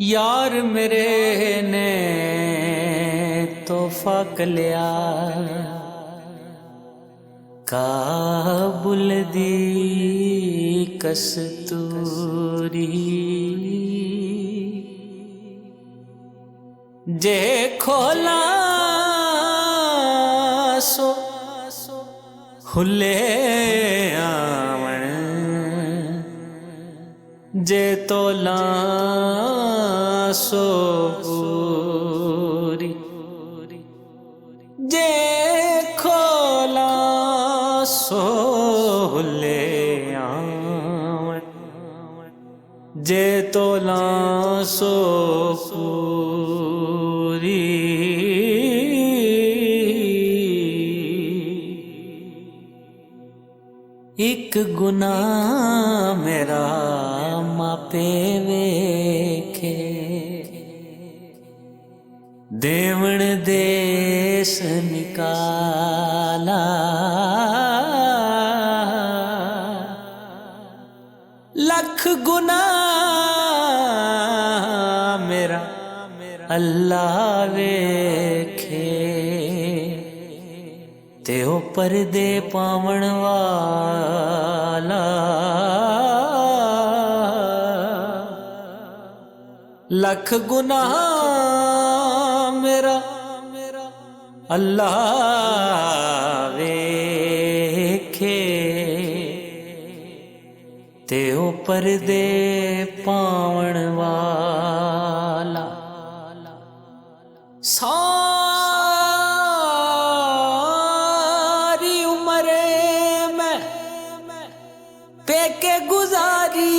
यार मेरे ने तोहफा कलिया काबुल दी कस्तूरी जे खोला सो हुले आवन जे तोला सो पूरी जे खोला सो हुले आवन जे तोला सो पूरी एक गुनाह मेरा मापे वेखे देवण देश निकाला लख गुनाह मेरा अल्लाह वेखे ते ओ परदे पावण वाला लख गुनाह मेरा अल्लाह वेखे ते ओ परदे पावण वाला सारी उम्र में पेके गुजारी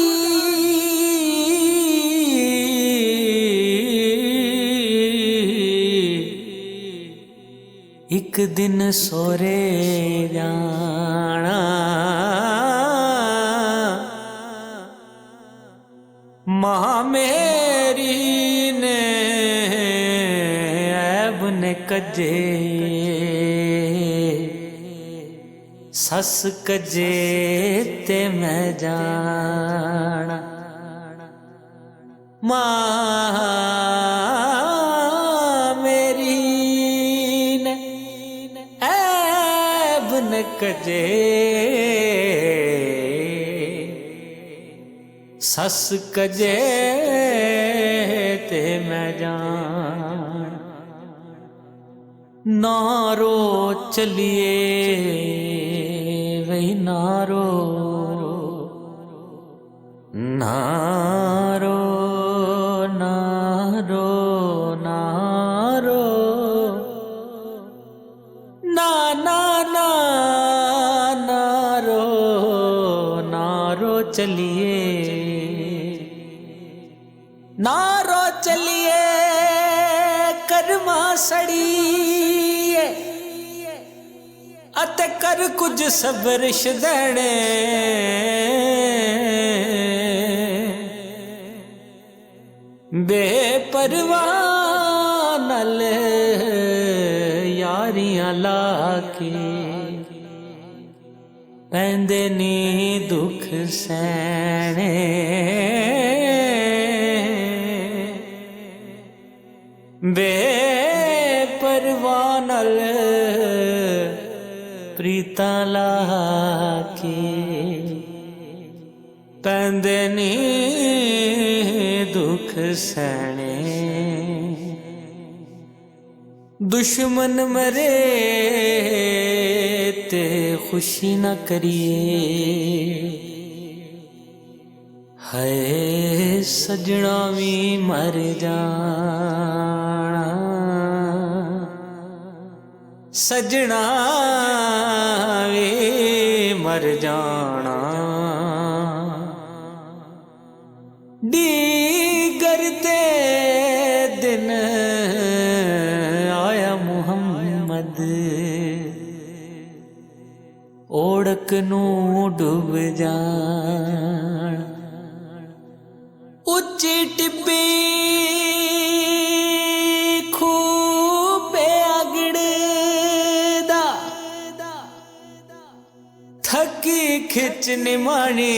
एक दिन सोरे जाना मां मेरी ने ऐब ने कजे सस कजे ते मैं जाना मां मेरी ने ऐब ने कजे सस कजे ते मैं जान नारो चलिए वही नारो नारो नारो नारो ना ना ना नारो नारो चलिए नारो चलिए कर्मा सड़िए अते कर कुछ सबरिश देने बेपरवाह नल यारियां लाके पैंदे नी दुख सहने बेपरवाह नल प्रीता लाके पैंदे नी दुख सहने दुश्मन मरे ते खुशी न करिए है सजना भी मर जाना सजना भी मर जाना दीगर दे दिन आया मुहम्मद ओढ़क नू डूब जान ਉੱਚੀ ਟਿੱਬੀ ਖੂਬੇ ਅਗੜਦਾ ਥੱਕੀ ਖਿੱਚ ਨਿਮਾਣੀ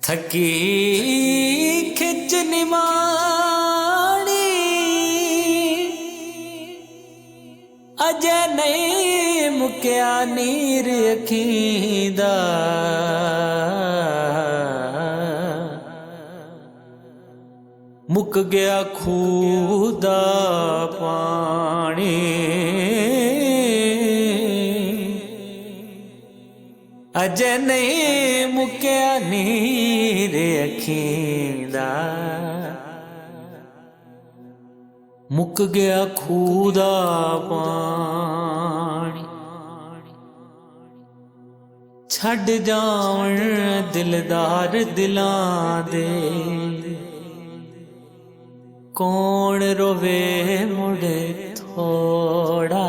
थकी खिच निमाणी अजय नहीं मुक्या नीर अखींदा मुक गया खूह दा पानी अजय नहीं मुक्या नीर अखींदा मुक गया खूह दा पानी छड़ जावण दिलदार दिलां दे कौन रोवे मुड़े थोड़ा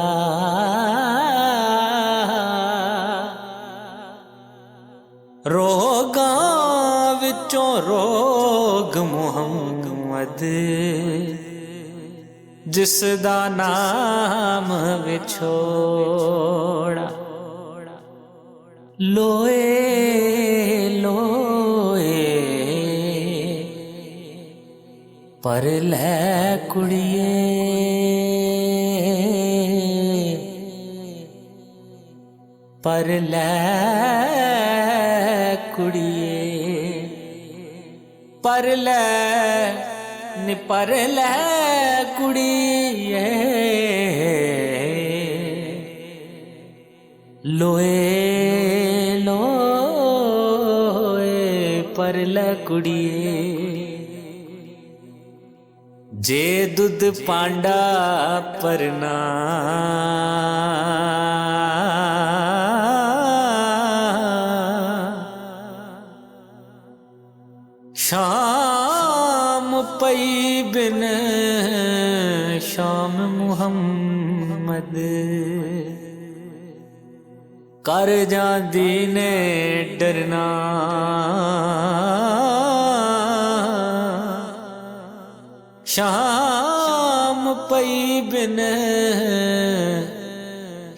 रोगां विचों रोग मुहम्मद जिसदा नाम विछोड़ा लोए लोए पर लै कुड़िए पर लै कुड़िए पर लै नी पर लै कुड़िए लोए लोए पर लै कुड़िए जे दुध पांडा परना शाम पई बिन शाम मुहम्मद कर जांदी ने डरना शाम पई बिन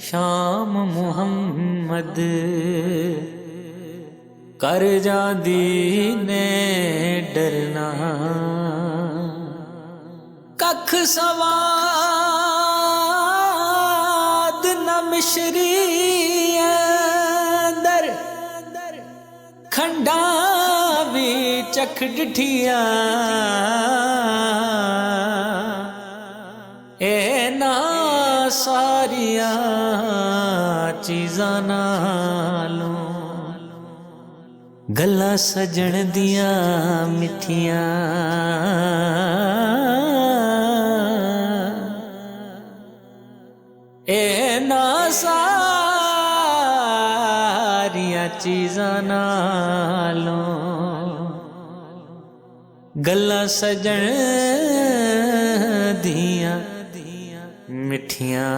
शाम मुहम्मद कर जांदी ने डरना कख सवाद न मिश्री अंदर खंडा भी चख डिठिया ए ना सारिया चीज़ां नालों गल्लां सजण दियां मिठियां ए ना सारियां चीज़ां नालों गल्लां सजण दियां मिठियां